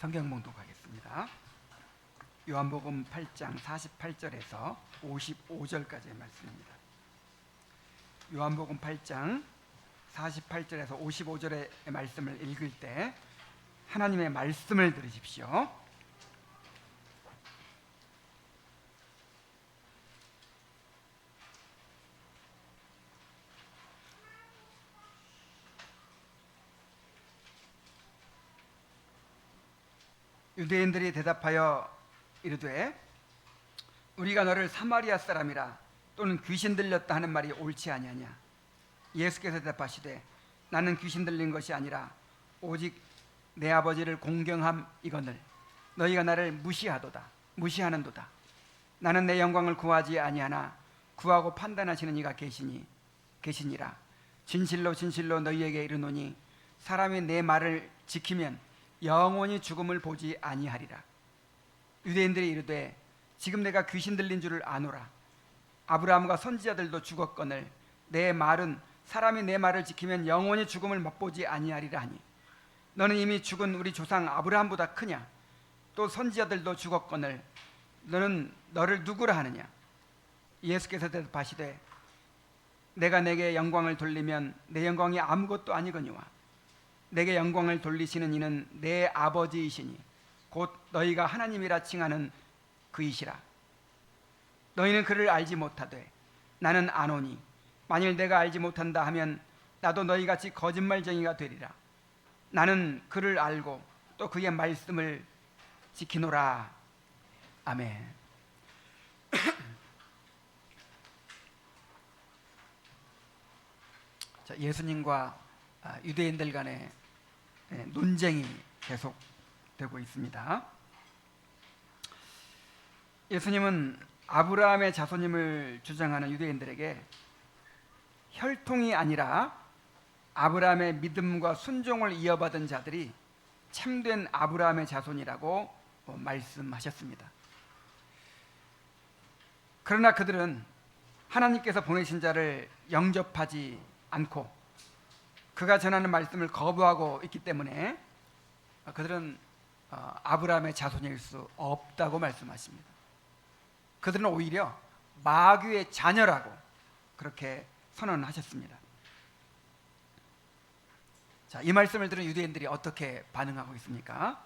성경 봉독하겠습니다. 요한복음 8장 48절에서 55절까지의 말씀입니다. 요한복음 8장 48절에서 55절의 말씀을 읽을 때 하나님의 말씀을 들으십시오. 유대인들이 대답하여 이르되 우리가 너를 사마리아 사람이라 또는 귀신 들렸다 하는 말이 옳지 아니하냐. 예수께서 대답하시되 나는 귀신 들린 것이 아니라 오직 내 아버지를 공경함이거늘 너희가 나를 무시하는도다. 나는 내 영광을 구하지 아니하나 구하고 판단하시는 이가 계시니라. 진실로 진실로 너희에게 이르노니 사람이 내 말을 지키면 영원히 죽음을 보지 아니하리라. 유대인들이 이르되 지금 내가 귀신 들린 줄을 아노라. 아브라함과 선지자들도 죽었거늘 내 말은 사람이 내 말을 지키면 영원히 죽음을 맛보지 아니하리라 하니 너는 이미 죽은 우리 조상 아브라함보다 크냐. 또 선지자들도 죽었거늘 너는 너를 누구라 하느냐. 예수께서 대답하시되 내가 내게 영광을 돌리면 내 영광이 아무것도 아니거니와 내게 영광을 돌리시는 이는 내 아버지이시니 곧 너희가 하나님이라 칭하는 그이시라. 너희는 그를 알지 못하되 나는 아노니 만일 내가 알지 못한다 하면 나도 너희같이 거짓말쟁이가 되리라. 나는 그를 알고 또 그의 말씀을 지키노라. 아멘. 자, 예수님과 유대인들 간의 논쟁이 계속되고 있습니다. 예수님은 아브라함의 자손임을 주장하는 유대인들에게 혈통이 아니라 아브라함의 믿음과 순종을 이어받은 자들이 참된 아브라함의 자손이라고 말씀하셨습니다. 그러나 그들은 하나님께서 보내신 자를 영접하지 않고 그가 전하는 말씀을 거부하고 있기 때문에 그들은 아브라함의 자손일 수 없다고 말씀하십니다. 그들은 오히려 마귀의 자녀라고 그렇게 선언하셨습니다. 자, 이 말씀을 들은 유대인들이 어떻게 반응하고 있습니까?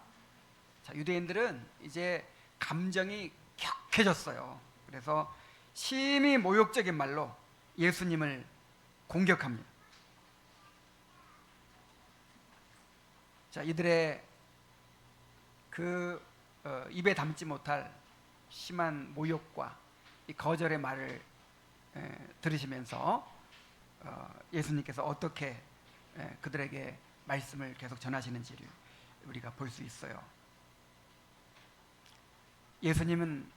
자, 유대인들은 이제 감정이 격해졌어요. 그래서 심히 모욕적인 말로 예수님을 공격합니다. 자, 이들의 입에 담지 못할 심한 모욕과 이 거절의 말을 들으시면서 예수님께서 어떻게 그들에게 말씀을 계속 전하시는지를 우리가 볼 수 있어요. 예수님은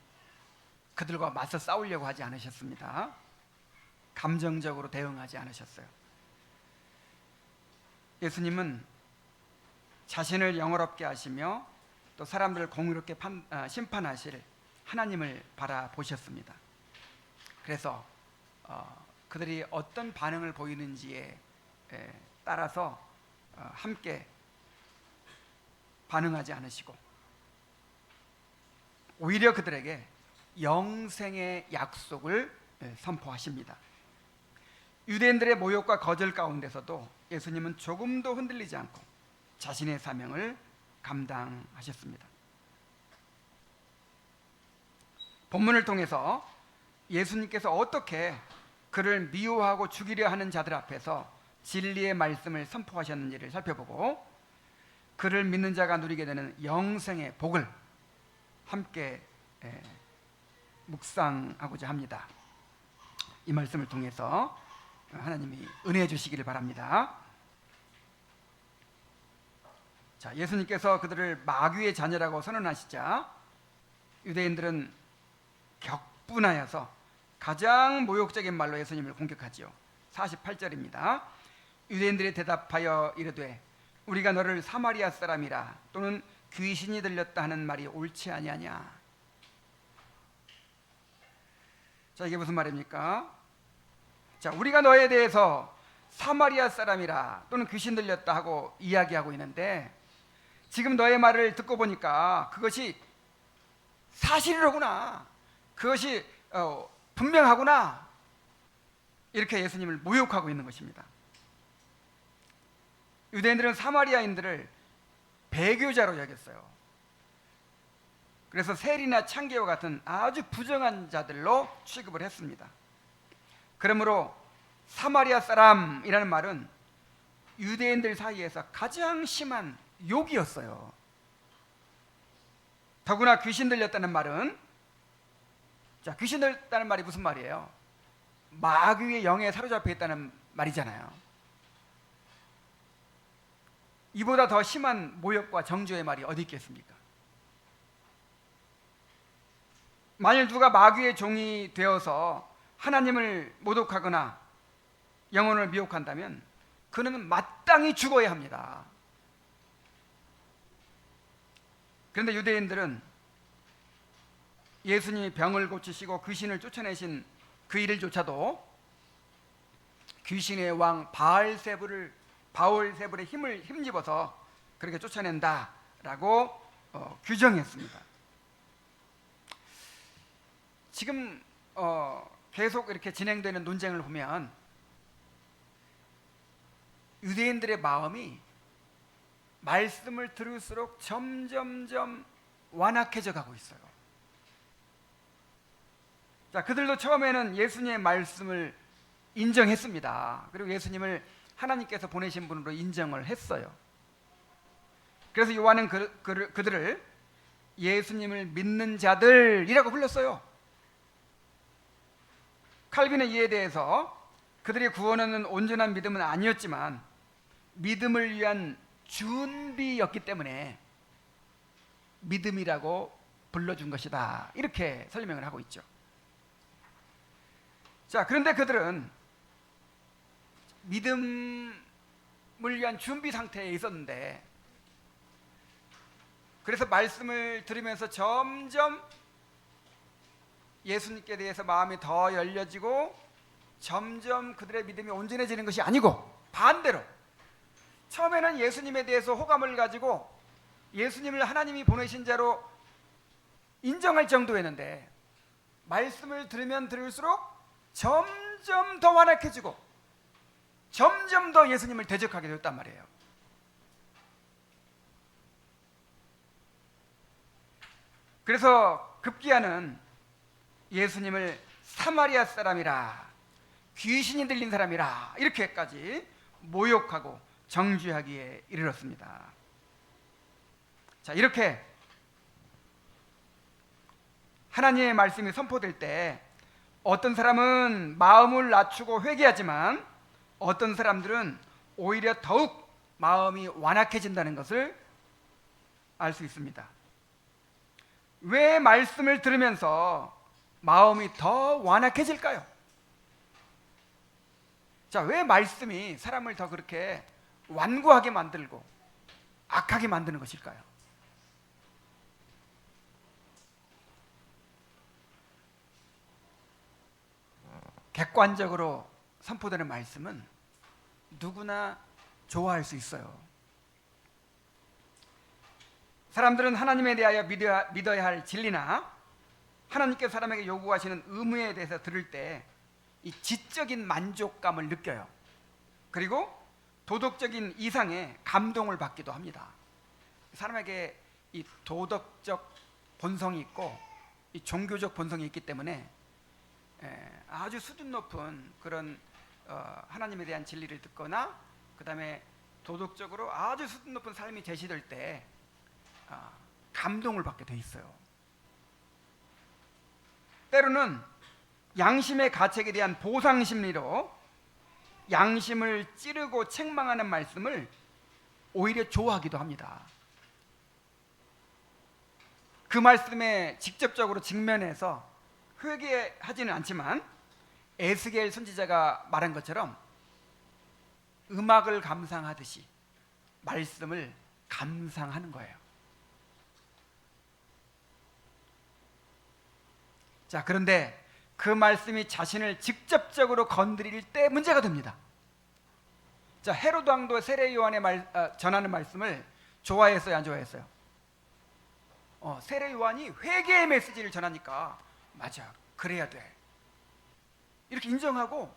그들과 맞서 싸우려고 하지 않으셨습니다. 감정적으로 대응하지 않으셨어요. 예수님은 자신을 영화롭게 하시며 또 사람들을 공의롭게 심판하실 하나님을 바라보셨습니다. 그래서 그들이 어떤 반응을 보이는지에 따라서 함께 반응하지 않으시고 오히려 그들에게 영생의 약속을 선포하십니다. 유대인들의 모욕과 거절 가운데서도 예수님은 조금도 흔들리지 않고 자신의 사명을 감당하셨습니다. 본문을 통해서 예수님께서 어떻게 그를 미워하고 죽이려 하는 자들 앞에서 진리의 말씀을 선포하셨는지를 살펴보고 그를 믿는 자가 누리게 되는 영생의 복을 함께 묵상하고자 합니다. 이 말씀을 통해서 하나님이 은혜해 주시기를 바랍니다. 자, 예수님께서 그들을 마귀의 자녀라고 선언하시자 유대인들은 격분하여서 가장 모욕적인 말로 예수님을 공격하지요. 48절입니다. 유대인들이 대답하여 이르되 우리가 너를 사마리아 사람이라 또는 귀신이 들렸다 하는 말이 옳지 아니하냐. 자, 이게 무슨 말입니까? 자, 우리가 너에 대해서 사마리아 사람이라 또는 귀신 들렸다 하고 이야기하고 있는데 지금 너의 말을 듣고 보니까 그것이 사실이로구나, 그것이 분명하구나, 이렇게 예수님을 모욕하고 있는 것입니다. 유대인들은 사마리아인들을 배교자로 여겼어요. 그래서 세리나 창기와 같은 아주 부정한 자들로 취급을 했습니다. 그러므로 사마리아 사람이라는 말은 유대인들 사이에서 가장 심한 욕이었어요. 더구나 귀신 들렸다는 말은, 자, 귀신 들렸다는 말이 무슨 말이에요? 마귀의 영에 사로잡혀 있다는 말이잖아요. 이보다 더 심한 모욕과 정죄의 말이 어디 있겠습니까? 만일 누가 마귀의 종이 되어서 하나님을 모독하거나 영혼을 미혹한다면 그는 마땅히 죽어야 합니다. 그런데 유대인들은 예수님이 병을 고치시고 귀신을 쫓아내신 그 일조차도 귀신의 왕 바알세불의 힘을 힘입어서 그렇게 쫓아낸다라고 규정했습니다. 지금 계속 이렇게 진행되는 논쟁을 보면 유대인들의 마음이 말씀을 들을수록 점점점 완악해져 가고 있어요. 자, 그들도 처음에는 예수님의 말씀을 인정했습니다. 그리고 예수님을 하나님께서 보내신 분으로 인정을 했어요. 그래서 요한은 그들을 예수님을 믿는 자들이라고 불렀어요. 칼빈은 이에 대해서 그들의 구원은 온전한 믿음은 아니었지만 믿음을 위한 준비였기 때문에 믿음이라고 불러준 것이다, 이렇게 설명을 하고 있죠. 자, 그런데 그들은 믿음을 위한 준비 상태에 있었는데, 그래서 말씀을 들으면서 점점 예수님께 대해서 마음이 더 열려지고 점점 그들의 믿음이 온전해지는 것이 아니고 반대로 처음에는 예수님에 대해서 호감을 가지고 예수님을 하나님이 보내신 자로 인정할 정도였는데 말씀을 들으면 들을수록 점점 더 완악해지고 점점 더 예수님을 대적하게 되었단 말이에요. 그래서 급기야는 예수님을 사마리아 사람이라, 귀신이 들린 사람이라, 이렇게까지 모욕하고 정죄하기에 이르렀습니다. 자, 이렇게 하나님의 말씀이 선포될 때 어떤 사람은 마음을 낮추고 회개하지만 어떤 사람들은 오히려 더욱 마음이 완악해진다는 것을 알 수 있습니다. 왜 말씀을 들으면서 마음이 더 완악해질까요? 자, 왜 말씀이 사람을 더 그렇게 완고하게 만들고 악하게 만드는 것일까요? 객관적으로 선포되는 말씀은 누구나 좋아할 수 있어요. 사람들은 하나님에 대하여 믿어야 할 진리나 하나님께서 사람에게 요구하시는 의무에 대해서 들을 때 이 지적인 만족감을 느껴요. 그리고 도덕적인 이상의 감동을 받기도 합니다. 사람에게 이 도덕적 본성이 있고 이 종교적 본성이 있기 때문에 아주 수준 높은 그런 하나님에 대한 진리를 듣거나 그 다음에 도덕적으로 아주 수준 높은 삶이 제시될 때 감동을 받게 돼 있어요. 때로는 양심의 가책에 대한 보상 심리로 양심을 찌르고 책망하는 말씀을 오히려 좋아하기도 합니다. 그 말씀에 직접적으로 직면해서 회개하지는 않지만 에스겔 선지자가 말한 것처럼 음악을 감상하듯이 말씀을 감상하는 거예요. 자, 그런데 그 말씀이 자신을 직접적으로 건드릴 때 문제가 됩니다. 자, 헤로드 왕도 세례 요한의 전하는 말씀을 좋아했어요, 안 좋아했어요? 세례 요한이 회개의 메시지를 전하니까 맞아, 그래야 돼 이렇게 인정하고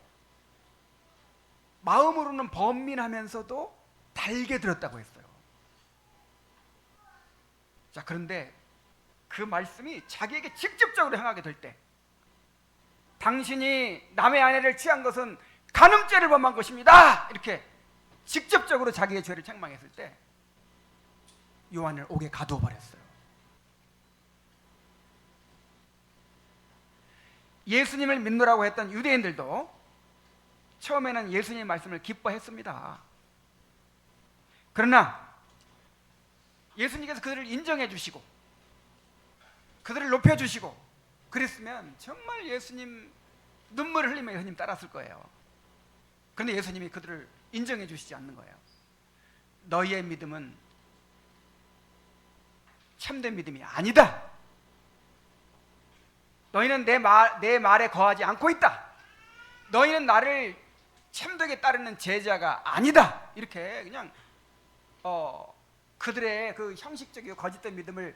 마음으로는 번민하면서도 달게 들었다고 했어요. 자, 그런데 그 말씀이 자기에게 직접적으로 향하게 될 때, 당신이 남의 아내를 취한 것은 간음죄를 범한 것입니다, 이렇게 직접적으로 자기의 죄를 책망했을 때 요한을 옥에 가두어 버렸어요. 예수님을 믿노라고 했던 유대인들도 처음에는 예수님의 말씀을 기뻐했습니다. 그러나 예수님께서 그들을 인정해 주시고 그들을 높여주시고 그랬으면 정말 예수님 눈물을 흘리며 예수님 따랐을 거예요. 그런데 예수님이 그들을 인정해 주시지 않는 거예요. 너희의 믿음은 참된 믿음이 아니다. 너희는 내 말에 거하지 않고 있다. 너희는 나를 참되게 따르는 제자가 아니다. 이렇게 그냥 그들의 그 형식적이고 거짓된 믿음을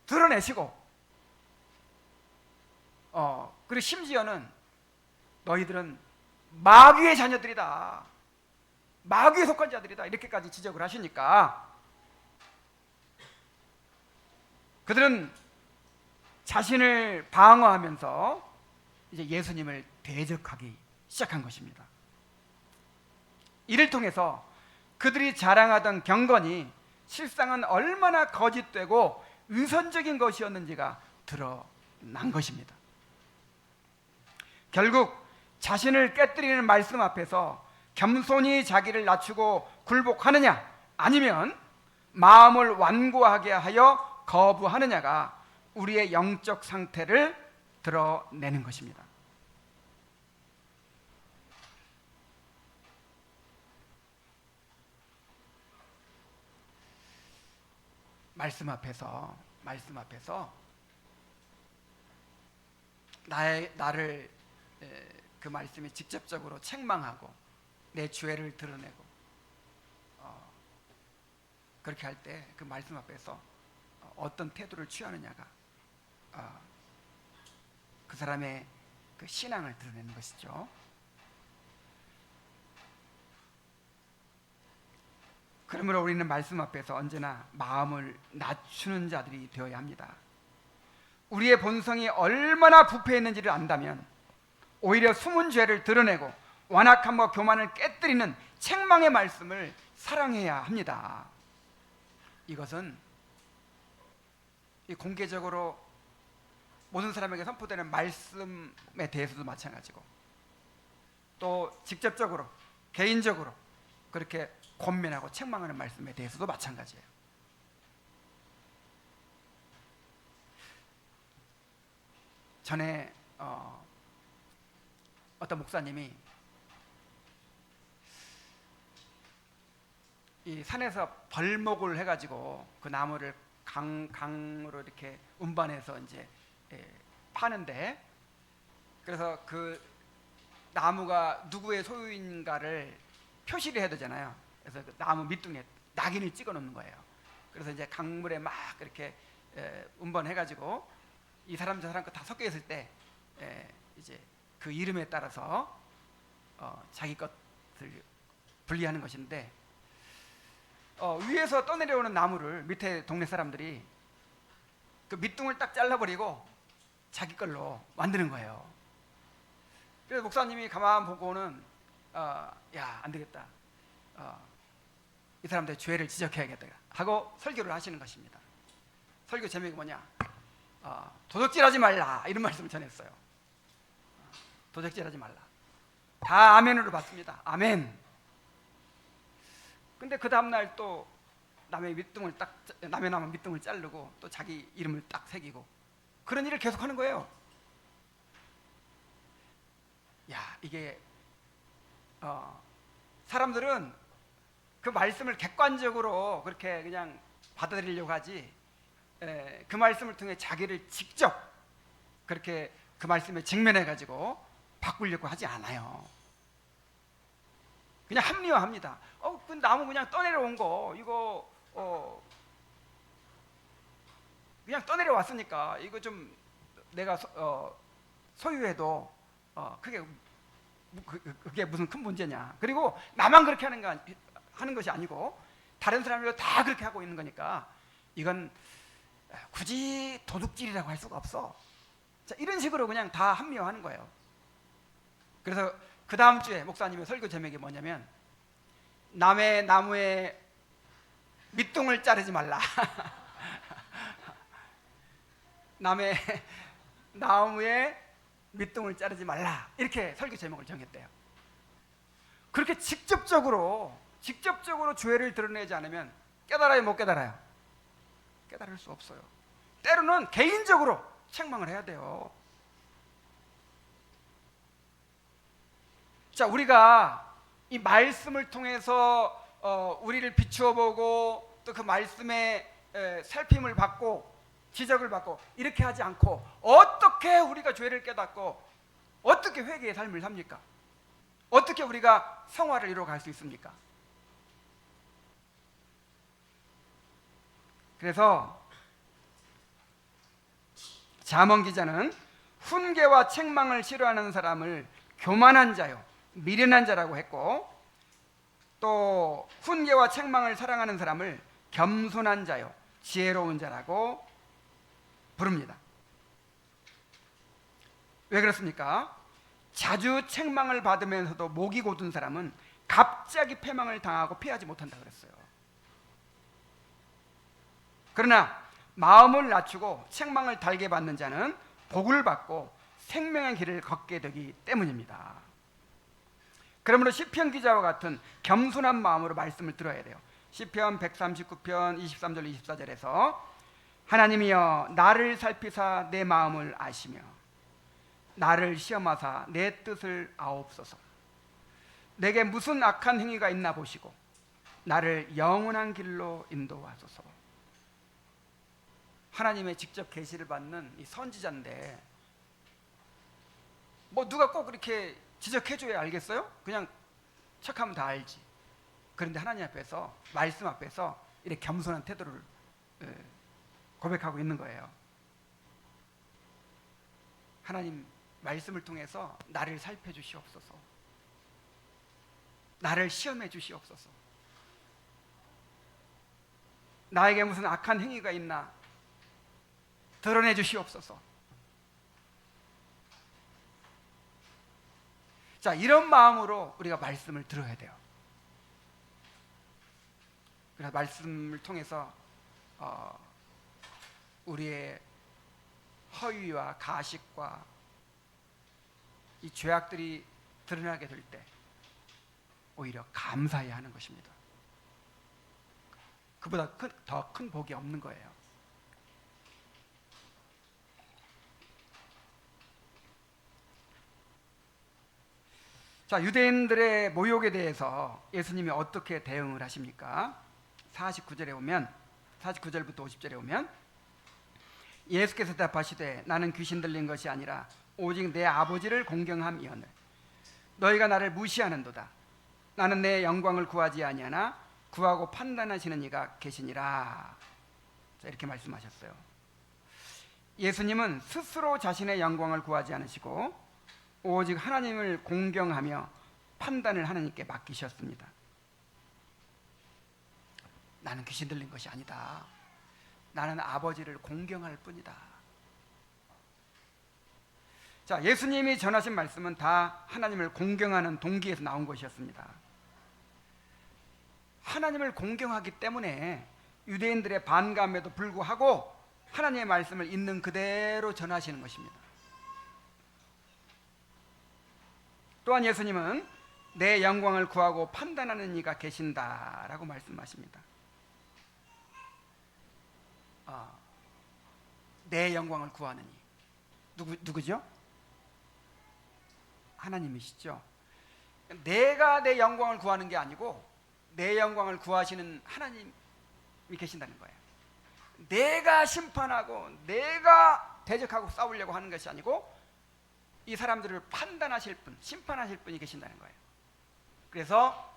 드러내시고, 그리고 심지어는 너희들은 마귀의 자녀들이다, 마귀에 속한 자들이다, 이렇게까지 지적을 하시니까 그들은 자신을 방어하면서 이제 예수님을 대적하기 시작한 것입니다. 이를 통해서 그들이 자랑하던 경건이 실상은 얼마나 거짓되고 위선적인 것이었는지가 드러난 것입니다. 결국 자신을 깨뜨리는 말씀 앞에서 겸손히 자기를 낮추고 굴복하느냐, 아니면 마음을 완고하게 하여 거부하느냐가 우리의 영적 상태를 드러내는 것입니다. 말씀 앞에서 나를 그 말씀이 직접적으로 책망하고 내 죄를 드러내고 그렇게 할 때 그 말씀 앞에서 어떤 태도를 취하느냐가 그 사람의 그 신앙을 드러내는 것이죠. 그러므로 우리는 말씀 앞에서 언제나 마음을 낮추는 자들이 되어야 합니다. 우리의 본성이 얼마나 부패했는지를 안다면 오히려 숨은 죄를 드러내고 완악함과 교만을 깨뜨리는 책망의 말씀을 사랑해야 합니다. 이것은 공개적으로 모든 사람에게 선포되는 말씀에 대해서도 마찬가지고, 또 직접적으로 개인적으로 그렇게 권면하고 책망하는 말씀에 대해서도 마찬가지예요. 전에 어떤 목사님이 이 산에서 벌목을 해가지고 그 나무를 강으로 이렇게 운반해서 이제 파는데, 그래서 그 나무가 누구의 소유인가를 표시를 해야 되잖아요. 그래서 그 나무 밑둥에 낙인을 찍어 놓는 거예요. 그래서 이제 강물에 막 이렇게 운반해가지고 이 사람 저 사람 거 다 섞여 있을 때 이제 그 이름에 따라서 자기 것을 분리하는 것인데, 위에서 떠내려오는 나무를 밑에 동네 사람들이 그 밑둥을 딱 잘라버리고 자기 걸로 만드는 거예요. 그래서 목사님이 가만 보고는 야, 안 되겠다, 이 사람들의 죄를 지적해야겠다 하고 설교를 하시는 것입니다. 설교 제목이 뭐냐, 도적질하지 말라, 이런 말씀을 전했어요. 도적질하지 말라. 다 아멘으로 받습니다. 아멘. 근데 그 다음날 또 남의 나무 밑둥을 자르고 또 자기 이름을 딱 새기고 그런 일을 계속하는 거예요. 야, 이게 사람들은 그 말씀을 객관적으로 그렇게 그냥 받아들이려고 하지, 그 말씀을 통해 자기를 직접 그렇게 그 말씀에 직면해 가지고 바꾸려고 하지 않아요. 그냥 합리화합니다. 그 나무 그냥 떠내려온 거 이거 그냥 떠내려 왔으니까 이거 좀 내가 소유해도 그게 무슨 큰 문제냐. 그리고 나만 그렇게 하는 것이 아니고 다른 사람들도 다 그렇게 하고 있는 거니까 이건 굳이 도둑질이라고 할 수가 없어. 자, 이런 식으로 그냥 다 합리화하는 거예요. 그래서 그 다음 주에 목사님의 설교 제목이 뭐냐면 남의 나무에 밑둥을 자르지 말라. 남의 나무에 밑둥을 자르지 말라. 이렇게 설교 제목을 정했대요. 그렇게 직접적으로 죄를 드러내지 않으면 깨달아요, 못 깨달아요? 깨달을 수 없어요. 때로는 개인적으로 책망을 해야 돼요. 자, 우리가 이 말씀을 통해서 우리를 비추어 보고 또 그 말씀에 살핌을 받고 지적을 받고 이렇게 하지 않고 어떻게 우리가 죄를 깨닫고 어떻게 회개의 삶을 삽니까? 어떻게 우리가 성화를 이루어갈 수 있습니까? 그래서 잠언 기자는 훈계와 책망을 싫어하는 사람을 교만한 자요, 미련한 자라고 했고, 또 훈계와 책망을 사랑하는 사람을 겸손한 자요, 지혜로운 자라고 부릅니다. 왜 그렇습니까? 자주 책망을 받으면서도 목이 곧은 사람은 갑자기 패망을 당하고 피하지 못한다 그랬어요. 그러나 마음을 낮추고 책망을 달게 받는 자는 복을 받고 생명의 길을 걷게 되기 때문입니다. 그러므로 시편 기자와 같은 겸손한 마음으로 말씀을 들어야 돼요. 시편 139편 23절 24절에서 하나님이여 나를 살피사 내 마음을 아시며 나를 시험하사 내 뜻을 아옵소서. 내게 무슨 악한 행위가 있나 보시고 나를 영원한 길로 인도하소서. 하나님의 직접 계시를 받는 이 선지자인데 뭐 누가 꼭 이렇게 지적해줘야 알겠어요? 그냥 척하면 다 알지. 그런데 하나님 앞에서, 말씀 앞에서 이렇게 겸손한 태도를 고백하고 있는 거예요. 하나님, 말씀을 통해서 나를 살펴주시옵소서. 나를 시험해 주시옵소서. 나에게 무슨 악한 행위가 있나 드러내 주시옵소서. 자, 이런 마음으로 우리가 말씀을 들어야 돼요. 그래서 말씀을 통해서 우리의 허위와 가식과 이 죄악들이 드러나게 될 때 오히려 감사해야 하는 것입니다. 그보다 더 큰 복이 없는 거예요. 자, 유대인들의 모욕에 대해서 예수님이 어떻게 대응을 하십니까? 49절부터 50절에 오면 예수께서 대답하시되 나는 귀신 들린 것이 아니라 오직 내 아버지를 공경함이오늘 너희가 나를 무시하는도다. 나는 내 영광을 구하지 아니하나 구하고 판단하시는 이가 계시니라. 자, 이렇게 말씀하셨어요. 예수님은 스스로 자신의 영광을 구하지 않으시고 오직 하나님을 공경하며 판단을 하나님께 맡기셨습니다. 나는 귀신 들린 것이 아니다. 나는 아버지를 공경할 뿐이다. 자, 예수님이 전하신 말씀은 다 하나님을 공경하는 동기에서 나온 것이었습니다. 하나님을 공경하기 때문에 유대인들의 반감에도 불구하고 하나님의 말씀을 있는 그대로 전하시는 것입니다. 또한 예수님은 내 영광을 구하고 판단하는 이가 계신다라고 말씀하십니다. 내 영광을 구하는 이 누구죠? 하나님이시죠. 내가 내 영광을 구하는 게 아니고 내 영광을 구하시는 하나님이 계신다는 거예요. 내가 심판하고 내가 대적하고 싸우려고 하는 것이 아니고 이 사람들을 판단하실 분, 심판하실 분이 계신다는 거예요. 그래서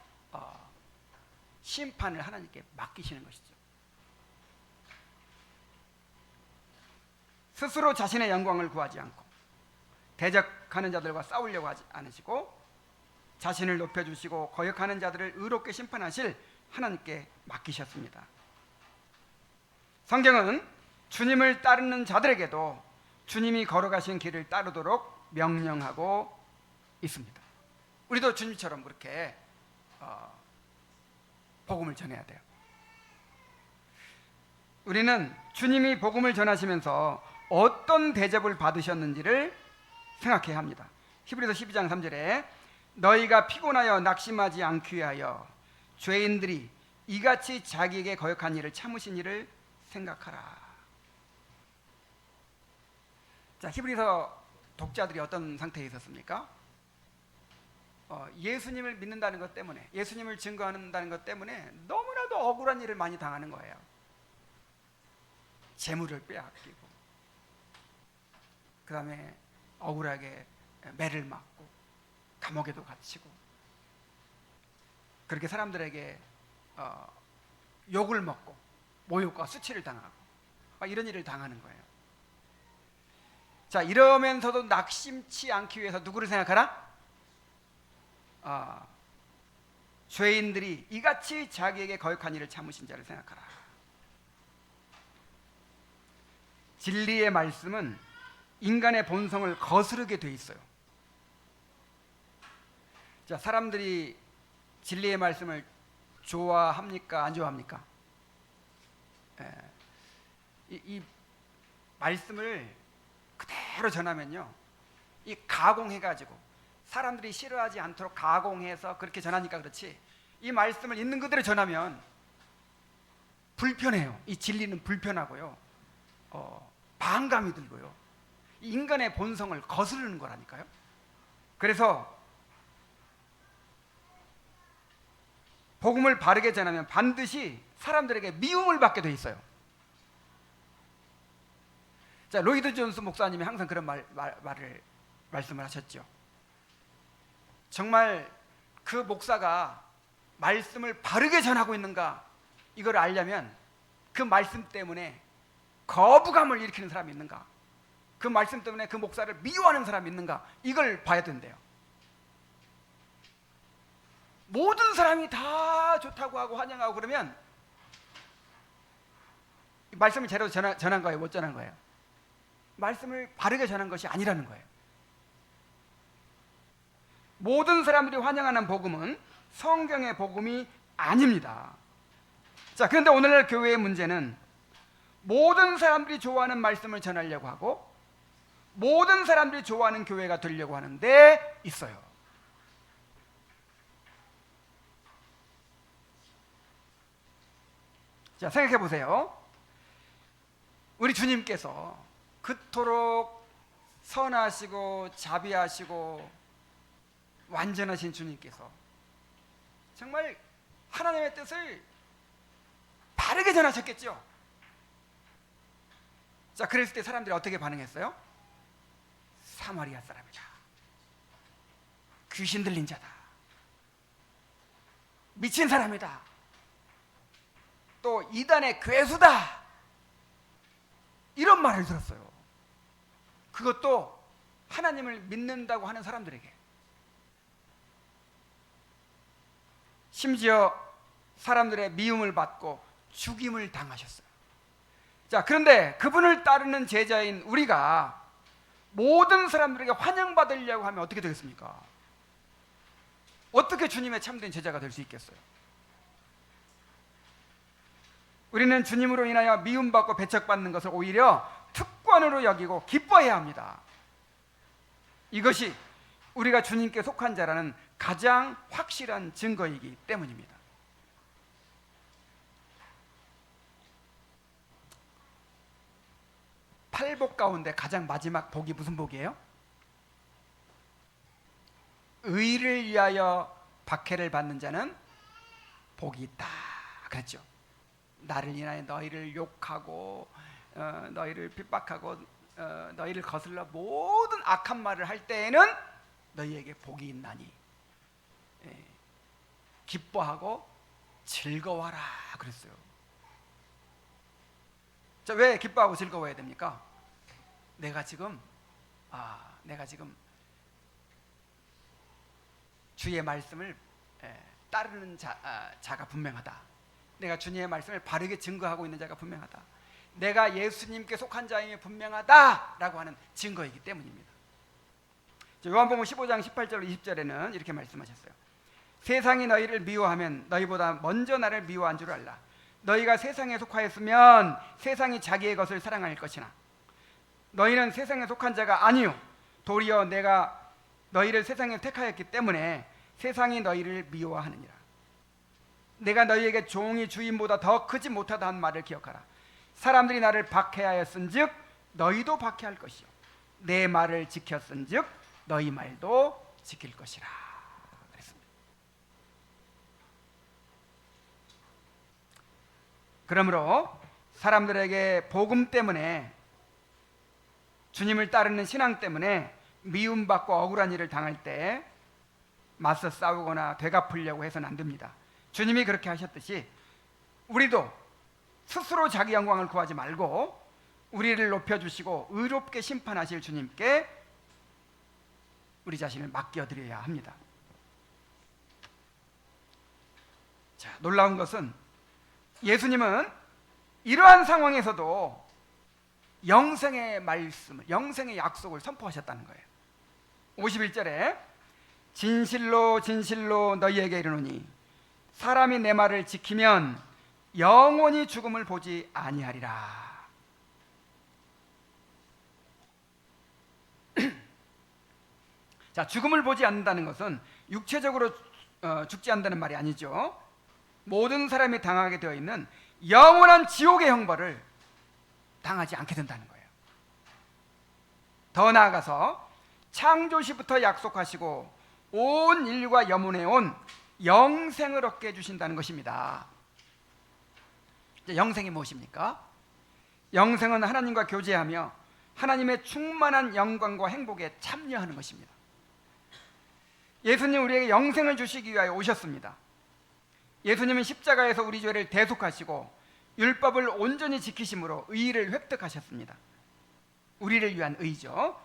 심판을 하나님께 맡기시는 것이죠. 스스로 자신의 영광을 구하지 않고 대적하는 자들과 싸우려고 하지 않으시고 자신을 높여주시고 거역하는 자들을 의롭게 심판하실 하나님께 맡기셨습니다. 성경은 주님을 따르는 자들에게도 주님이 걸어가신 길을 따르도록 명령하고 있습니다. 우리도 주님처럼 그렇게 복음을 전해야 돼요. 우리는 주님이 복음을 전하시면서 어떤 대접을 받으셨는지를 생각해야 합니다. 히브리서 12장 3절에 너희가 피곤하여 낙심하지 않기 위하여 죄인들이 이같이 자기에게 거역한 일을 참으신 일을 생각하라. 자, 히브리서 독자들이 어떤 상태에 있었습니까? 예수님을 믿는다는 것 때문에, 예수님을 증거한다는 것 때문에 너무나도 억울한 일을 많이 당하는 거예요. 재물을 빼앗기고, 그 다음에 억울하게 매를 맞고 감옥에도 갇히고, 그렇게 사람들에게 욕을 먹고 모욕과 수치를 당하고 이런 일을 당하는 거예요. 자, 이러면서도 낙심치 않기 위해서 누구를 생각하라? 죄인들이 이같이 자기에게 거역한 일을 참으신 자를 생각하라. 진리의 말씀은 인간의 본성을 거스르게 돼 있어요. 자, 사람들이 진리의 말씀을 좋아합니까? 안 좋아합니까? 이 말씀을 그대로 전하면요, 이 가공해가지고 사람들이 싫어하지 않도록 가공해서 그렇게 전하니까 그렇지, 이 말씀을 있는 그대로 전하면 불편해요. 이 진리는 불편하고요, 반감이 들고요, 이 인간의 본성을 거스르는 거라니까요. 그래서 복음을 바르게 전하면 반드시 사람들에게 미움을 받게 돼 있어요. 자, 로이드 존스 목사님이 항상 그런 말씀을 하셨죠. 정말 그 목사가 말씀을 바르게 전하고 있는가, 이걸 알려면 그 말씀 때문에 거부감을 일으키는 사람이 있는가, 그 말씀 때문에 그 목사를 미워하는 사람이 있는가, 이걸 봐야 된대요. 모든 사람이 다 좋다고 하고 환영하고 그러면 말씀을 제대로 전한 거예요, 못 전한 거예요? 말씀을 바르게 전한 것이 아니라는 거예요. 모든 사람들이 환영하는 복음은 성경의 복음이 아닙니다. 자, 그런데 오늘날 교회의 문제는 모든 사람들이 좋아하는 말씀을 전하려고 하고 모든 사람들이 좋아하는 교회가 되려고 하는데 있어요. 자, 생각해 보세요. 우리 주님께서 그토록 선하시고 자비하시고 완전하신 주님께서 정말 하나님의 뜻을 바르게 전하셨겠죠. 자, 그랬을 때 사람들이 어떻게 반응했어요? 사마리아 사람이다, 귀신 들린 자다, 미친 사람이다, 또 이단의 괴수다, 이런 말을 들었어요. 그것도 하나님을 믿는다고 하는 사람들에게. 심지어 사람들의 미움을 받고 죽임을 당하셨어요. 자, 그런데 그분을 따르는 제자인 우리가 모든 사람들에게 환영받으려고 하면 어떻게 되겠습니까? 어떻게 주님의 참된 제자가 될 수 있겠어요? 우리는 주님으로 인하여 미움받고 배척받는 것을 오히려 특권으로 여기고 기뻐해야 합니다. 이것이 우리가 주님께 속한 자라는 가장 확실한 증거이기 때문입니다. 팔복 가운데 가장 마지막 복이 무슨 복이에요? 의를 위하여 박해를 받는 자는 복이 있다 그랬죠. 나를 인하여 너희를 욕하고 너희를 핍박하고 너희를 거슬러 모든 악한 말을 할 때에는 너희에게 복이 있나니 기뻐하고 즐거워하라 그랬어요. 자, 왜 기뻐하고 즐거워해야 됩니까? 내가 지금 주의 말씀을 따르는 자가 분명하다. 내가 주님의 말씀을 바르게 증거하고 있는 자가 분명하다. 내가 예수님께 속한 자임이 분명하다라고 하는 증거이기 때문입니다. 요한복음 15장 18절 20절에는 이렇게 말씀하셨어요. 세상이 너희를 미워하면 너희보다 먼저 나를 미워한 줄 알라. 너희가 세상에 속하였으면 세상이 자기의 것을 사랑할 것이나 너희는 세상에 속한 자가 아니요 도리어 내가 너희를 세상에 택하였기 때문에 세상이 너희를 미워하느니라. 내가 너희에게 종이 주인보다 더 크지 못하다 한 말을 기억하라. 사람들이 나를 박해하였은즉 너희도 박해할 것이요 내 말을 지켰은즉 너희 말도 지킬 것이라 그랬습니다. 그러므로 사람들에게 복음 때문에, 주님을 따르는 신앙 때문에 미움받고 억울한 일을 당할 때 맞서 싸우거나 되갚으려고 해서는 안 됩니다. 주님이 그렇게 하셨듯이 우리도 스스로 자기 영광을 구하지 말고 우리를 높여주시고 의롭게 심판하실 주님께 우리 자신을 맡겨드려야 합니다. 자, 놀라운 것은 예수님은 이러한 상황에서도 영생의 말씀을, 영생의 약속을 선포하셨다는 거예요. 51절에 진실로 진실로 너희에게 이르노니 사람이 내 말을 지키면 영원히 죽음을 보지 아니하리라. 자, 죽음을 보지 않는다는 것은 육체적으로 죽지 않는다는 말이 아니죠. 모든 사람이 당하게 되어 있는 영원한 지옥의 형벌을 당하지 않게 된다는 거예요. 더 나아가서 창조시부터 약속하시고 온 인류가 염원해 온 영생을 얻게 해주신다는 것입니다. 영생이 무엇입니까? 영생은 하나님과 교제하며 하나님의 충만한 영광과 행복에 참여하는 것입니다. 예수님 우리에게 영생을 주시기 위하여 오셨습니다. 예수님은 십자가에서 우리 죄를 대속하시고 율법을 온전히 지키심으로 의를 획득하셨습니다. 우리를 위한 의죠.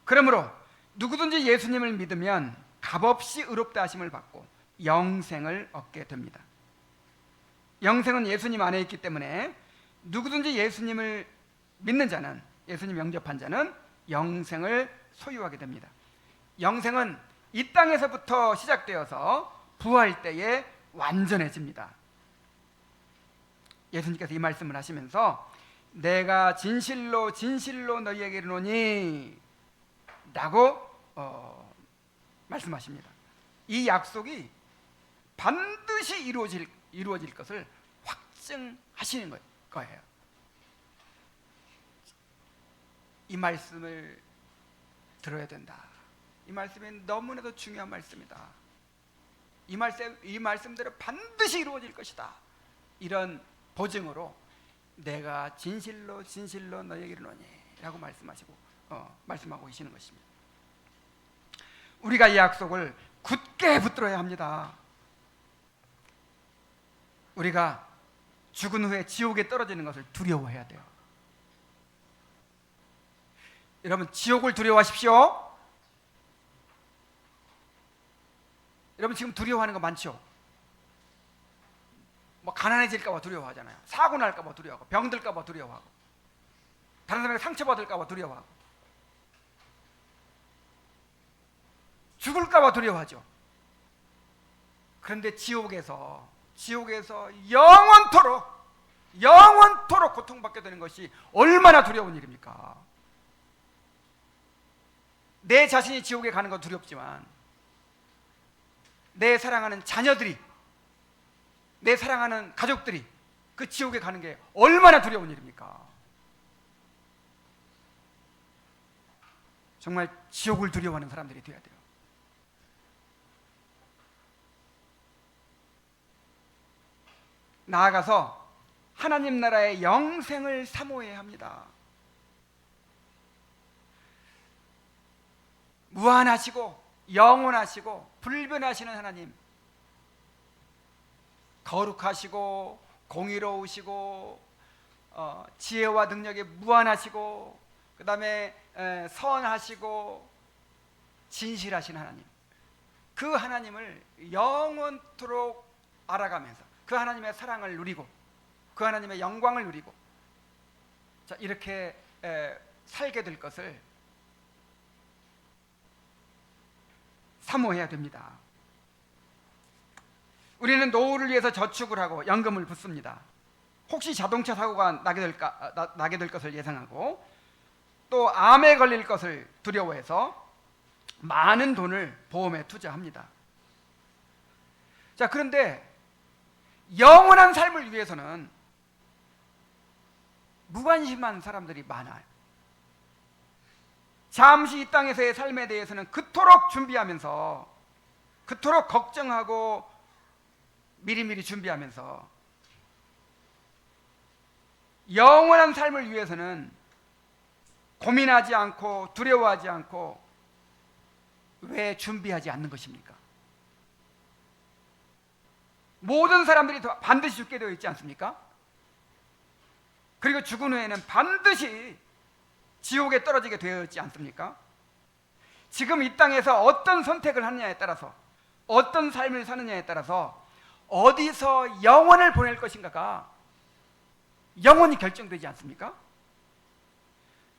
그러므로 누구든지 예수님을 믿으면 값없이 의롭다 하심을 받고 영생을 얻게 됩니다. 영생은 예수님 안에 있기 때문에 누구든지 예수님을 믿는 자는, 예수님 영접한 자는 영생을 소유하게 됩니다. 영생은 이 땅에서부터 시작되어서 부활 때에 완전해집니다. 예수님께서 이 말씀을 하시면서 내가 진실로 진실로 너희에게 이르노니 라고 말씀하십니다. 이 약속이 반드시 이루어질 것을 확증하시는 거예요. 이 말씀을 들어야 된다. 이 말씀이 너무나도 중요한 말씀이다. 이 말씀대로 반드시 이루어질 것이다. 이런 보증으로 내가 진실로 진실로 너희에게 이르노니 라고 말씀하고 계시는 것입니다. 우리가 이 약속을 굳게 붙들어야 합니다. 우리가 죽은 후에 지옥에 떨어지는 것을 두려워해야 돼요. 여러분, 지옥을 두려워하십시오. 여러분 지금 두려워하는 거 많죠? 뭐 가난해질까 봐 두려워하잖아요. 사고 날까 봐 두려워하고, 병들까 봐 두려워하고, 다른 사람에게 상처받을까 봐 두려워하고, 죽을까 봐 두려워하죠. 그런데 지옥에서 영원토록 고통받게 되는 것이 얼마나 두려운 일입니까? 내 자신이 지옥에 가는 건 두렵지만 내 사랑하는 자녀들이, 내 사랑하는 가족들이 그 지옥에 가는 게 얼마나 두려운 일입니까? 정말 지옥을 두려워하는 사람들이 되어야 돼요. 나아가서 하나님 나라의 영생을 사모해야 합니다. 무한하시고 영원하시고 불변하시는 하나님, 거룩하시고 공의로우시고 지혜와 능력이 무한하시고 그 다음에 선하시고 진실하신 하나님, 그 하나님을 영원토록 알아가면서 그 하나님의 사랑을 누리고 그 하나님의 영광을 누리고, 자, 이렇게 살게 될 것을 사모해야 됩니다. 우리는 노후를 위해서 저축을 하고 연금을 붓습니다. 혹시 자동차 사고가 나게 될 것을 예상하고, 또 암에 걸릴 것을 두려워해서 많은 돈을 보험에 투자합니다. 자, 그런데 영원한 삶을 위해서는 무관심한 사람들이 많아요. 잠시 이 땅에서의 삶에 대해서는 그토록 준비하면서, 그토록 걱정하고 미리미리 준비하면서, 영원한 삶을 위해서는 고민하지 않고 두려워하지 않고 왜 준비하지 않는 것입니까? 모든 사람들이 반드시 죽게 되어 있지 않습니까? 그리고 죽은 후에는 반드시 지옥에 떨어지게 되어 있지 않습니까? 지금 이 땅에서 어떤 선택을 하느냐에 따라서, 어떤 삶을 사느냐에 따라서 어디서 영혼을 보낼 것인가가 영원히 결정되지 않습니까?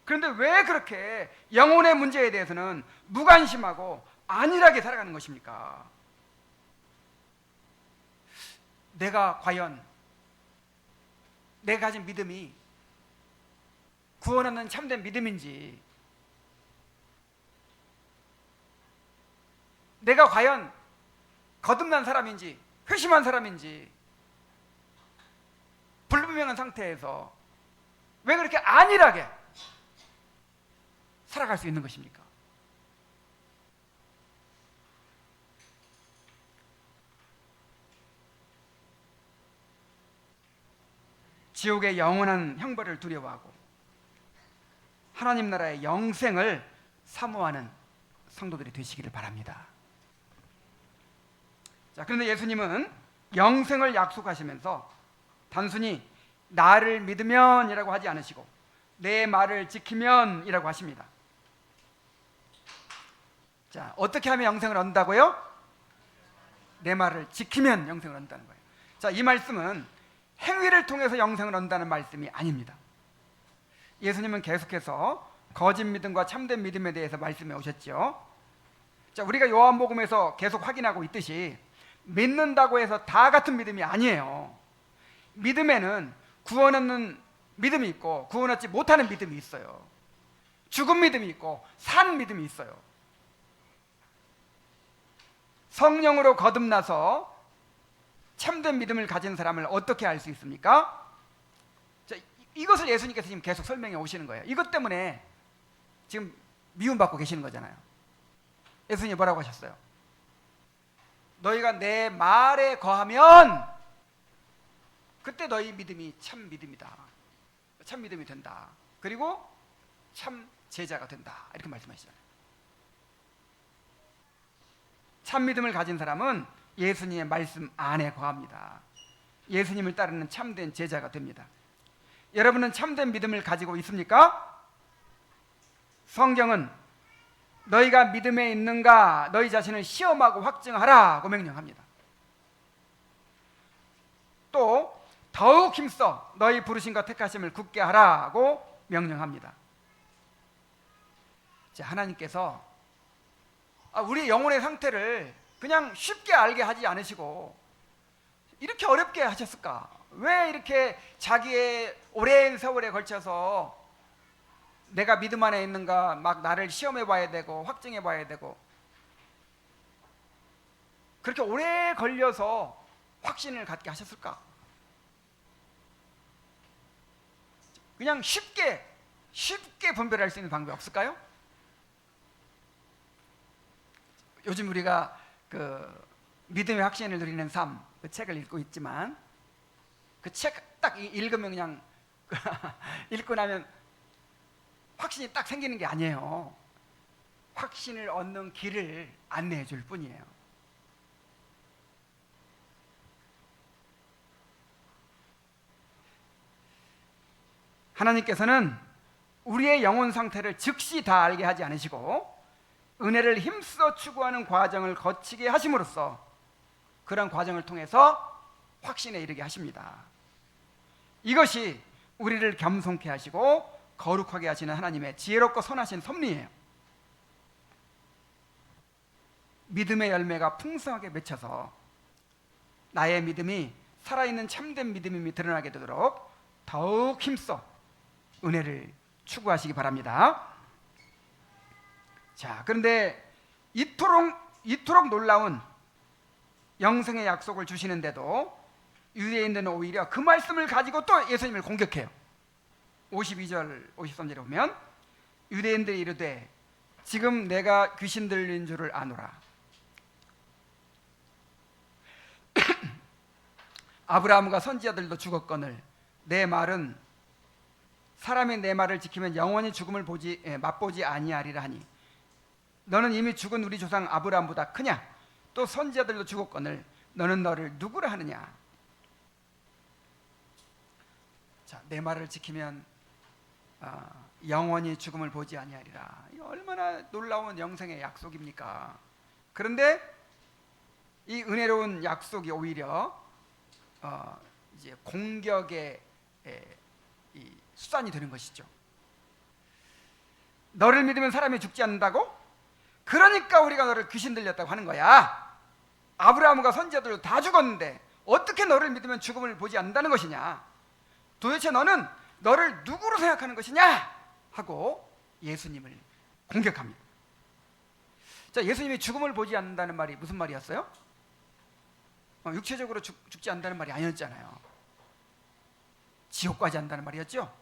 그런데 왜 그렇게 영혼의 문제에 대해서는 무관심하고 안일하게 살아가는 것입니까? 내가 과연 내가 가진 믿음이 구원하는 참된 믿음인지, 내가 과연 거듭난 사람인지 회심한 사람인지 불분명한 상태에서 왜 그렇게 안일하게 살아갈 수 있는 것입니까? 지옥의 영원한 형벌을 두려워하고 하나님 나라의 영생을 사모하는 성도들이 되시기를 바랍니다. 자, 그런데 예수님은 영생을 약속하시면서 단순히 나를 믿으면 이라고 하지 않으시고 내 말을 지키면 이라고 하십니다. 자, 어떻게 하면 영생을 얻는다고요? 내 말을 지키면 영생을 얻는다는 거예요. 자, 이 말씀은 행위를 통해서 영생을 얻는다는 말씀이 아닙니다. 예수님은 계속해서 거짓 믿음과 참된 믿음에 대해서 말씀해 오셨죠. 자, 우리가 요한복음에서 계속 확인하고 있듯이 믿는다고 해서 다 같은 믿음이 아니에요. 믿음에는 구원 얻는 믿음이 있고 구원 얻지 못하는 믿음이 있어요. 죽은 믿음이 있고 산 믿음이 있어요. 성령으로 거듭나서 참된 믿음을 가진 사람을 어떻게 알 수 있습니까? 자, 이것을 예수님께서 지금 계속 설명해 오시는 거예요. 이것 때문에 지금 미움받고 계시는 거잖아요. 예수님이 뭐라고 하셨어요? 너희가 내 말에 거하면 그때 너희 믿음이 참 믿음이다. 참 믿음이 된다. 그리고 참 제자가 된다. 이렇게 말씀하시잖아요. 참 믿음을 가진 사람은 예수님의 말씀 안에 거합니다. 예수님을 따르는 참된 제자가 됩니다. 여러분은 참된 믿음을 가지고 있습니까? 성경은 너희가 믿음에 있는가 너희 자신을 시험하고 확증하라고 명령합니다. 또 더욱 힘써 너희 부르심과 택하심을 굳게 하라고 명령합니다. 자, 하나님께서 우리의 영혼의 상태를 그냥 쉽게 알게 하지 않으시고 이렇게 어렵게 하셨을까? 왜 이렇게 자기의 오랜 세월에 걸쳐서 내가 믿음 안에 있는가 막 나를 시험해 봐야 되고 확증해 봐야 되고 그렇게 오래 걸려서 확신을 갖게 하셨을까? 그냥 쉽게 분별할 수 있는 방법이 없을까요? 요즘 우리가 그 믿음의 확신을 누리는 삶, 그 책을 읽고 있지만 그 책 딱 읽으면 그냥 읽고 나면 확신이 딱 생기는 게 아니에요. 확신을 얻는 길을 안내해 줄 뿐이에요. 하나님께서는 우리의 영혼 상태를 즉시 다 알게 하지 않으시고 은혜를 힘써 추구하는 과정을 거치게 하심으로써 그런 과정을 통해서 확신에 이르게 하십니다. 이것이 우리를 겸손케 하시고 거룩하게 하시는 하나님의 지혜롭고 선하신 섭리예요. 믿음의 열매가 풍성하게 맺혀서 나의 믿음이 살아있는 참된 믿음임이 드러나게 되도록 더욱 힘써 은혜를 추구하시기 바랍니다. 자, 그런데 이토록 놀라운 영생의 약속을 주시는데도 유대인들은 오히려 그 말씀을 가지고 또 예수님을 공격해요. 52절 53절에 보면 유대인들이 이르되 지금 내가 귀신 들린 줄을 아노라. 아브라함과 선지자들도 죽었거늘 내 말은 사람이 내 말을 지키면 영원히 죽음을 맛보지 아니하리라 하니 너는 이미 죽은 우리 조상 아브라함보다 크냐? 또 선지자들도 죽었거늘 너는 너를 누구라 하느냐? 자, 내 말을 지키면 영원히 죽음을 보지 아니하리라. 이거 얼마나 놀라운 영생의 약속입니까? 그런데 이 은혜로운 약속이 오히려 이제 공격의 이 수단이 되는 것이죠. 너를 믿으면 사람이 죽지 않는다고? 그러니까 우리가 너를 귀신 들렸다고 하는 거야. 아브라함과 선지자들도 다 죽었는데 어떻게 너를 믿으면 죽음을 보지 않는다는 것이냐? 도대체 너는 너를 누구로 생각하는 것이냐? 하고 예수님을 공격합니다. 자, 예수님이 죽음을 보지 않는다는 말이 무슨 말이었어요? 육체적으로 죽지 않는다는 말이 아니었잖아요. 지옥 가지 않는다는 말이었죠.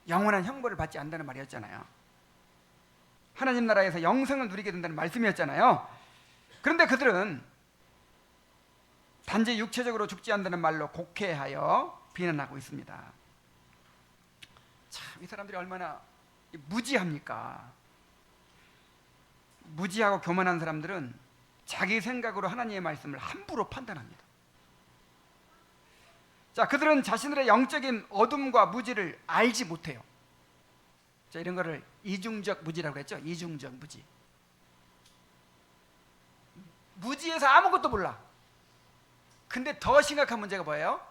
영원한 형벌을 받지 않는다는 말이었잖아요. 하나님 나라에서 영생을 누리게 된다는 말씀이었잖아요. 그런데 그들은 단지 육체적으로 죽지 않는다는 말로 곡해하여 비난하고 있습니다. 참, 이 사람들이 얼마나 무지합니까? 무지하고 교만한 사람들은 자기 생각으로 하나님의 말씀을 함부로 판단합니다. 자, 그들은 자신들의 영적인 어둠과 무지를 알지 못해요. 자, 이런 거를 이중적 무지라고 했죠. 이중적 무지. 무지해서 아무것도 몰라. 근데 더 심각한 문제가 뭐예요?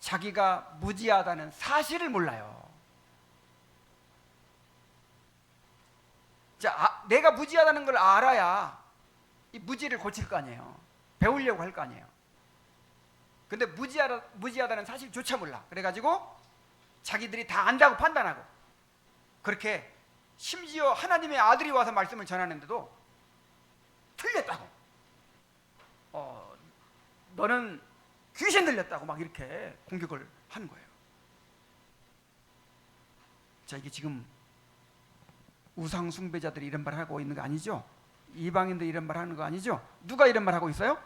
자기가 무지하다는 사실을 몰라요. 자, 내가 무지하다는 걸 알아야 이 무지를 고칠 거 아니에요. 배우려고 할 거 아니에요. 근데 무지하다는 사실조차 몰라. 그래가지고 자기들이 다 안다고 판단하고, 그렇게 심지어 하나님의 아들이 와서 말씀을 전하는데도 틀렸다고, 너는 귀신 들렸다고 막 이렇게 공격을 하는 거예요. 자, 이게 지금 우상 숭배자들이 이런 말 하고 있는 거 아니죠? 이방인들이 이런 말 하는 거 아니죠? 누가 이런 말 하고 있어요?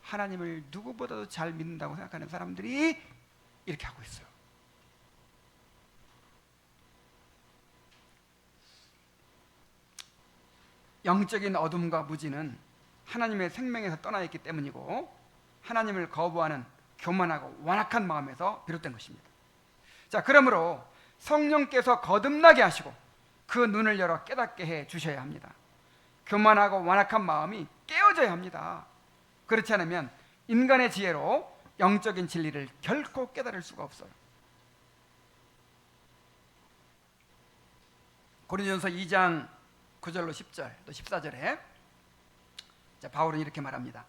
하나님을 누구보다도 잘 믿는다고 생각하는 사람들이 이렇게 하고 있어요. 영적인 어둠과 무지는 하나님의 생명에서 떠나 있기 때문이고 하나님을 거부하는 교만하고 완악한 마음에서 비롯된 것입니다. 자, 그러므로 성령께서 거듭나게 하시고 그 눈을 열어 깨닫게 해 주셔야 합니다. 교만하고 완악한 마음이 깨어져야 합니다. 그렇지 않으면 인간의 지혜로 영적인 진리를 결코 깨달을 수가 없어요. 고린도전서 2장 9절로 10절 또 14절에 바울은 이렇게 말합니다.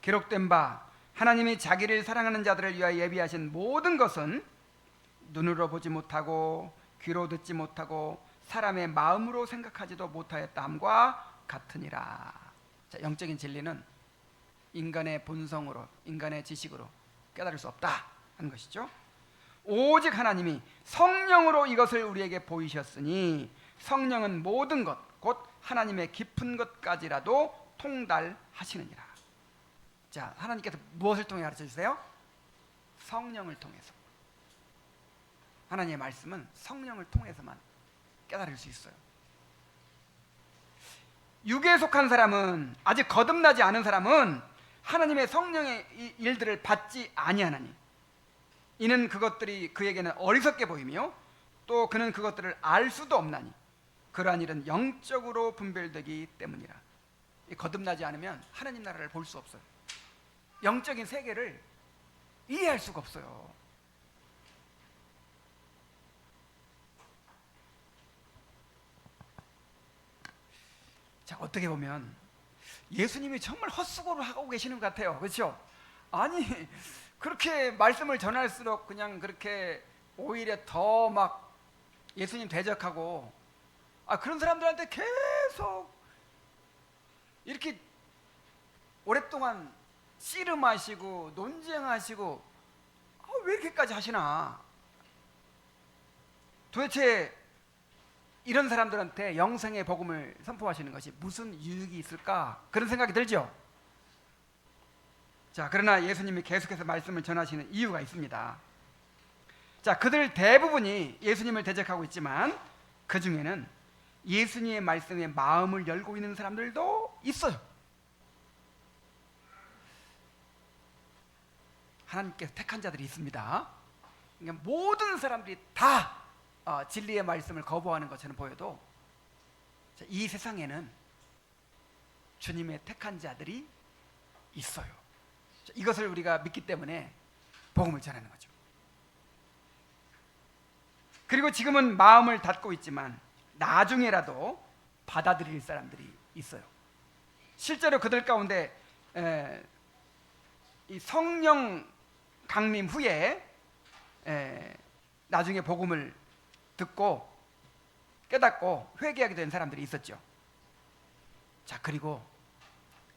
기록된 바 하나님이 자기를 사랑하는 자들을 위하여 예비하신 모든 것은 눈으로 보지 못하고 귀로 듣지 못하고 사람의 마음으로 생각하지도 못하였다 함과 같으니라. 자, 영적인 진리는 인간의 본성으로, 인간의 지식으로 깨달을 수 없다 하는 것이죠. 오직 하나님이 성령으로 이것을 우리에게 보이셨으니 성령은 모든 것 곧 하나님의 깊은 것까지라도 통달하시느니라. 자, 하나님께서 무엇을 통해 가르쳐 주세요? 성령을 통해서. 하나님의 말씀은 성령을 통해서만 깨달을 수 있어요. 육에 속한 사람은, 아직 거듭나지 않은 사람은 하나님의 성령의 일들을 받지 아니하나니 이는 그것들이 그에게는 어리석게 보이며 또 그는 그것들을 알 수도 없나니 그러한 일은 영적으로 분별되기 때문이라. 거듭나지 않으면 하나님 나라를 볼 수 없어요. 영적인 세계를 이해할 수가 없어요. 자, 어떻게 보면 예수님이 정말 헛수고를 하고 계시는 것 같아요. 그렇죠? 아니, 그렇게 말씀을 전할수록 그냥 그렇게 오히려 더 막 예수님 대적하고, 그런 사람들한테 계속 이렇게 오랫동안 씨름하시고 논쟁하시고, 왜 이렇게까지 하시나? 도대체 이런 사람들한테 영생의 복음을 선포하시는 것이 무슨 유익이 있을까? 그런 생각이 들죠. 자, 그러나 예수님이 계속해서 말씀을 전하시는 이유가 있습니다. 자, 그들 대부분이 예수님을 대적하고 있지만 그 중에는 예수님의 말씀에 마음을 열고 있는 사람들도 있어요. 하나님께서 택한 자들이 있습니다. 그러니까 모든 사람들이 다 진리의 말씀을 거부하는 것처럼 보여도 이 세상에는 주님의 택한 자들이 있어요. 이것을 우리가 믿기 때문에 복음을 전하는 거죠. 그리고 지금은 마음을 닫고 있지만 나중에라도 받아들일 사람들이 있어요. 실제로 그들 가운데 이 성령 강림 후에 나중에 복음을 듣고 깨닫고 회개하게 된 사람들이 있었죠. 자, 그리고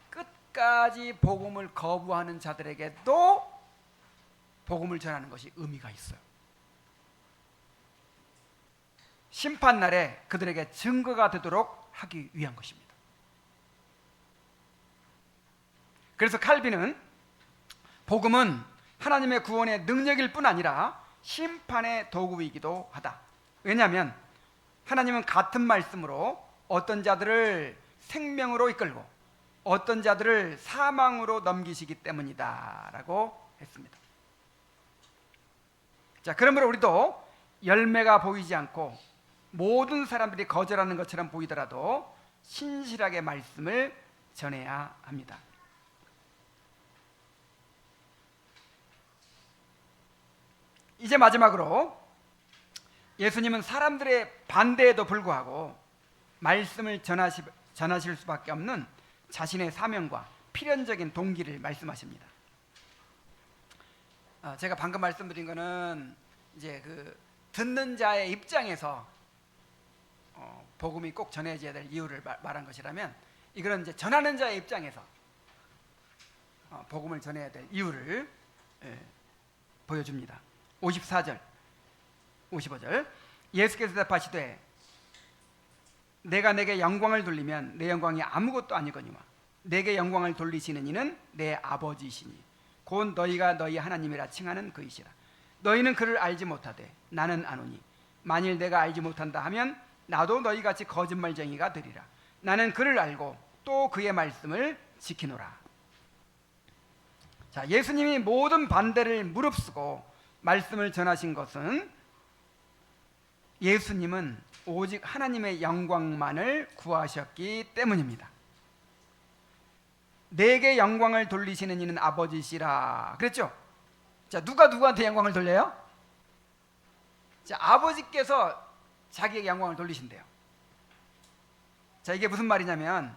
끝까지 복음을 거부하는 자들에게도 복음을 전하는 것이 의미가 있어요. 심판날에 그들에게 증거가 되도록 하기 위한 것입니다. 그래서 칼빈은 복음은 하나님의 구원의 능력일 뿐 아니라 심판의 도구이기도 하다. 왜냐하면 하나님은 같은 말씀으로 어떤 자들을 생명으로 이끌고 어떤 자들을 사망으로 넘기시기 때문이다 라고 했습니다. 자, 그러므로 우리도 열매가 보이지 않고 모든 사람들이 거절하는 것처럼 보이더라도 신실하게 말씀을 전해야 합니다. 이제 마지막으로 예수님은 사람들의 반대에도 불구하고 말씀을 전하실 수밖에 없는 자신의 사명과 필연적인 동기를 말씀하십니다. 제가 방금 말씀드린 거는 이제 그 듣는 자의 입장에서 복음이 꼭 전해져야 될 이유를 말한 것이라면, 이거는 이제 전하는 자의 입장에서 복음을 전해야 될 이유를 보여줍니다. 54절 55절 예수께서 대답하시되 내가 내게 영광을 돌리면 내 영광이 아무것도 아니거니와 내게 영광을 돌리시는 이는 내 아버지시니 곧 너희가 너희 하나님이라 칭하는 그이시라. 너희는 그를 알지 못하되 나는 아노니 만일 내가 알지 못한다 하면 나도 너희같이 거짓말쟁이가 되리라. 나는 그를 알고 또 그의 말씀을 지키노라. 자, 예수님이 모든 반대를 무릅쓰고 말씀을 전하신 것은 예수님은 오직 하나님의 영광만을 구하셨기 때문입니다. 내게 영광을 돌리시는 이는 아버지시라 그랬죠? 자, 누가 누구한테 영광을 돌려요? 자, 아버지께서 자기에게 영광을 돌리신대요. 자, 이게 무슨 말이냐면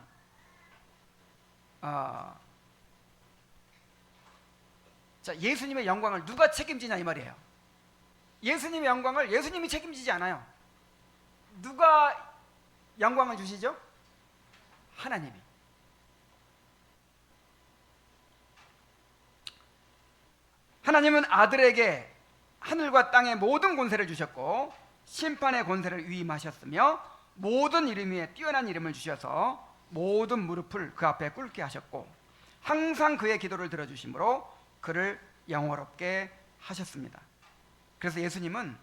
자, 예수님의 영광을 누가 책임지냐 이 말이에요. 예수님의 영광을 예수님이 책임지지 않아요. 누가 영광을 주시죠? 하나님이. 하나님은 아들에게 하늘과 땅의 모든 권세를 주셨고 심판의 권세를 위임하셨으며 모든 이름 위에 뛰어난 이름을 주셔서 모든 무릎을 그 앞에 꿇게 하셨고 항상 그의 기도를 들어주심으로 그를 영화롭게 하셨습니다. 그래서 예수님은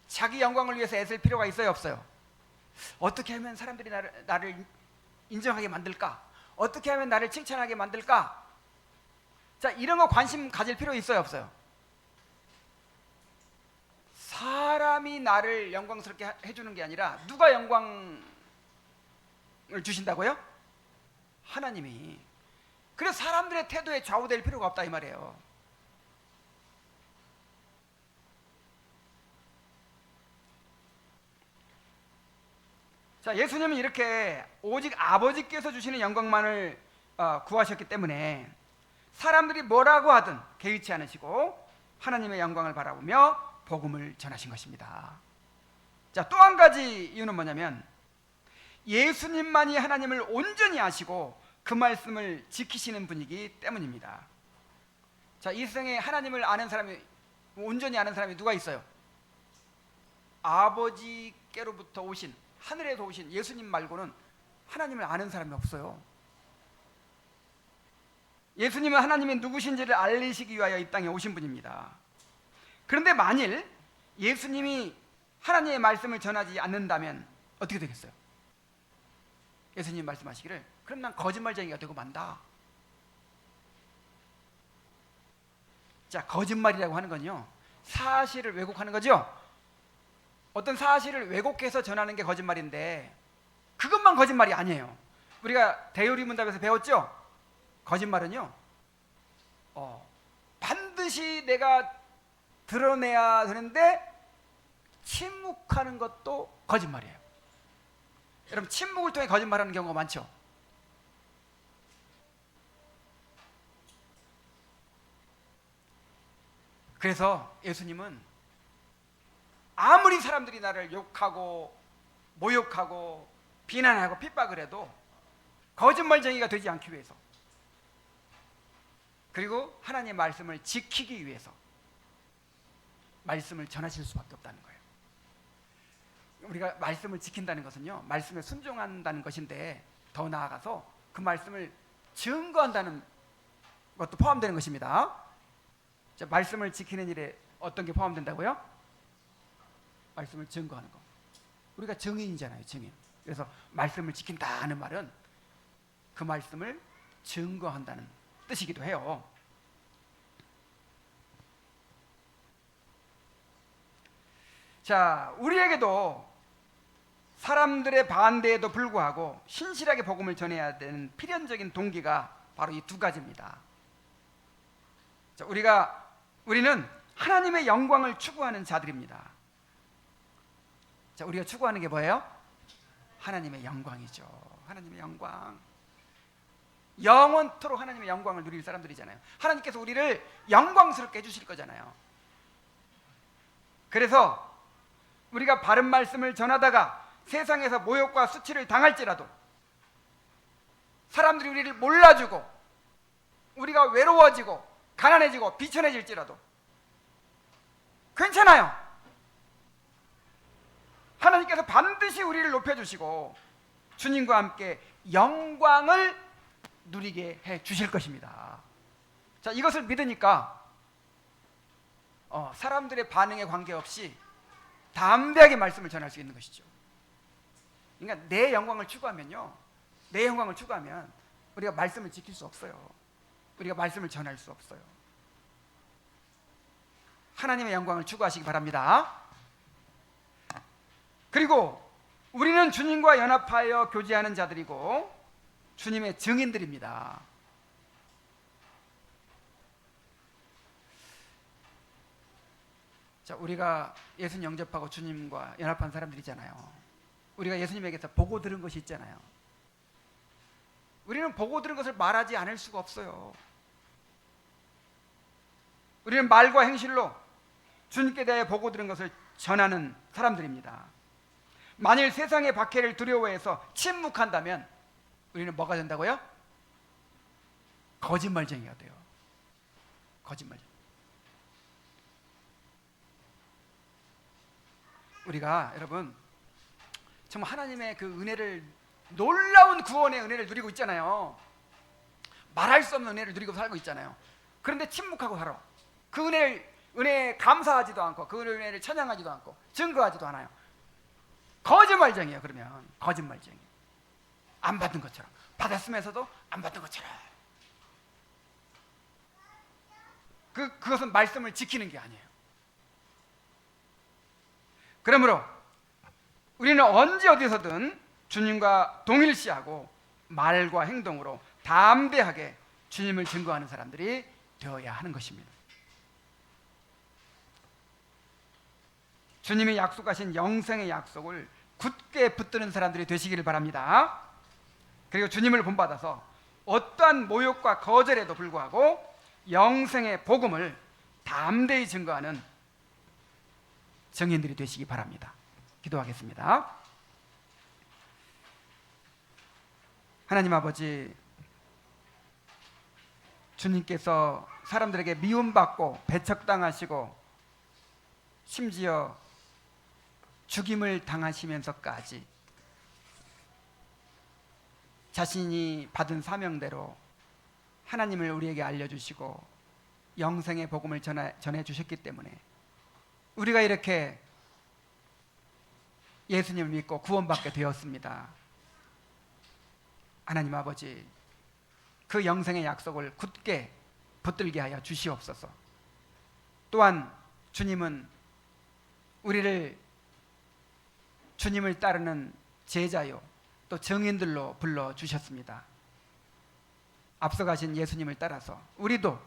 자기 영광을 위해서 애쓸 필요가 있어요, 없어요? 어떻게 하면 사람들이 나를 인정하게 만들까? 어떻게 하면 나를 칭찬하게 만들까? 자, 이런 거 관심 가질 필요 있어요, 없어요? 사람이 나를 영광스럽게 해주는 게 아니라 누가 영광을 주신다고요? 하나님이. 그래서 사람들의 태도에 좌우될 필요가 없다 이 말이에요. 자, 예수님은 이렇게 오직 아버지께서 주시는 영광만을 구하셨기 때문에 사람들이 뭐라고 하든 개의치 않으시고 하나님의 영광을 바라보며 복음을 전하신 것입니다. 자, 또 한 가지 이유는 뭐냐면 예수님만이 하나님을 온전히 아시고 그 말씀을 지키시는 분이기 때문입니다. 자, 이 세상에 하나님을 아는 사람이, 온전히 아는 사람이 누가 있어요? 아버지께로부터 오신, 하늘에서 오신 예수님 말고는 하나님을 아는 사람이 없어요. 예수님은 하나님이 누구신지를 알리시기 위하여 이 땅에 오신 분입니다. 그런데 만일 예수님이 하나님의 말씀을 전하지 않는다면 어떻게 되겠어요? 예수님 말씀하시기를 그럼 난 거짓말쟁이가 되고 만다. 자, 거짓말이라고 하는 건요, 사실을 왜곡하는 거죠. 어떤 사실을 왜곡해서 전하는 게 거짓말인데 그것만 거짓말이 아니에요. 우리가 대요리문답에서 배웠죠? 거짓말은요, 반드시 내가 드러내야 되는데 침묵하는 것도 거짓말이에요. 여러분, 침묵을 통해 거짓말하는 경우가 많죠. 그래서 예수님은 아무리 사람들이 나를 욕하고 모욕하고 비난하고 핍박을 해도 거짓말쟁이가 되지 않기 위해서, 그리고 하나님의 말씀을 지키기 위해서 말씀을 전하실 수밖에 없다는 거예요. 우리가 말씀을 지킨다는 것은요, 말씀에 순종한다는 것인데 더 나아가서 그 말씀을 증거한다는 것도 포함되는 것입니다. 자, 말씀을 지키는 일에 어떤 게 포함된다고요? 말씀을 증거하는 거. 우리가 증인이잖아요, 증인. 그래서 말씀을 지킨다 하는 말은 그 말씀을 증거한다는 뜻이기도 해요. 자, 우리에게도 사람들의 반대에도 불구하고 신실하게 복음을 전해야 되는 필연적인 동기가 바로 이 두 가지입니다. 자, 우리는 하나님의 영광을 추구하는 자들입니다. 자, 우리가 추구하는 게 뭐예요? 하나님의 영광이죠. 하나님의 영광. 영원토록 하나님의 영광을 누릴 사람들이잖아요. 하나님께서 우리를 영광스럽게 해주실 거잖아요. 그래서 우리가 바른 말씀을 전하다가 세상에서 모욕과 수치를 당할지라도, 사람들이 우리를 몰라주고 우리가 외로워지고 가난해지고 비천해질지라도 괜찮아요. 하나님께서 반드시 우리를 높여주시고 주님과 함께 영광을 누리게 해 주실 것입니다. 자, 이것을 믿으니까 사람들의 반응에 관계없이 담대하게 말씀을 전할 수 있는 것이죠. 그러니까 내 영광을 추구하면요, 내 영광을 추구하면 우리가 말씀을 지킬 수 없어요. 우리가 말씀을 전할 수 없어요. 하나님의 영광을 추구하시기 바랍니다. 그리고 우리는 주님과 연합하여 교제하는 자들이고 주님의 증인들입니다. 자, 우리가 예수님 영접하고 주님과 연합한 사람들이잖아요. 우리가 예수님에게서 보고 들은 것이 있잖아요. 우리는 보고 들은 것을 말하지 않을 수가 없어요. 우리는 말과 행실로 주님께 대해 보고 들은 것을 전하는 사람들입니다. 만일 세상의 박해를 두려워해서 침묵한다면 우리는 뭐가 된다고요? 거짓말쟁이가 돼요. 거짓말쟁이. 우리가 여러분 정말 하나님의 그 은혜를, 놀라운 구원의 은혜를 누리고 있잖아요. 말할 수 없는 은혜를 누리고 살고 있잖아요. 그런데 침묵하고 살아. 그 은혜에 감사하지도 않고 그 은혜를 찬양하지도 않고 증거하지도 않아요. 거짓말쟁이에요. 그러면 거짓말쟁이. 안 받은 것처럼, 받았으면서도 안 받은 것처럼. 그것은 말씀을 지키는 게 아니에요. 그러므로 우리는 언제 어디서든 주님과 동일시하고 말과 행동으로 담대하게 주님을 증거하는 사람들이 되어야 하는 것입니다. 주님이 약속하신 영생의 약속을 굳게 붙드는 사람들이 되시기를 바랍니다. 그리고 주님을 본받아서 어떠한 모욕과 거절에도 불구하고 영생의 복음을 담대히 증거하는 증인들이 되시기 바랍니다. 기도하겠습니다. 하나님 아버지, 주님께서 사람들에게 미움받고 배척당하시고 심지어 죽임을 당하시면서까지 자신이 받은 사명대로 하나님을 우리에게 알려주시고 영생의 복음을 전해주셨기 때문에 우리가 이렇게 예수님을 믿고 구원받게 되었습니다. 하나님 아버지, 그 영생의 약속을 굳게 붙들게 하여 주시옵소서. 또한 주님은 우리를 주님을 따르는 제자요 또 증인들로 불러주셨습니다. 앞서가신 예수님을 따라서 우리도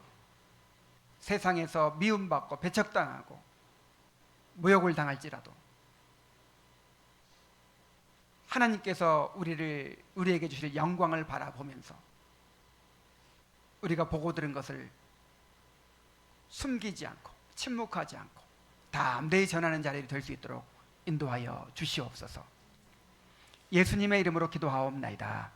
세상에서 미움받고 배척당하고 모욕을 당할지라도 하나님께서 우리에게 주실 영광을 바라보면서 우리가 보고 들은 것을 숨기지 않고 침묵하지 않고 담대히 전하는 자리가 될 수 있도록 인도하여 주시옵소서. 예수님의 이름으로 기도하옵나이다.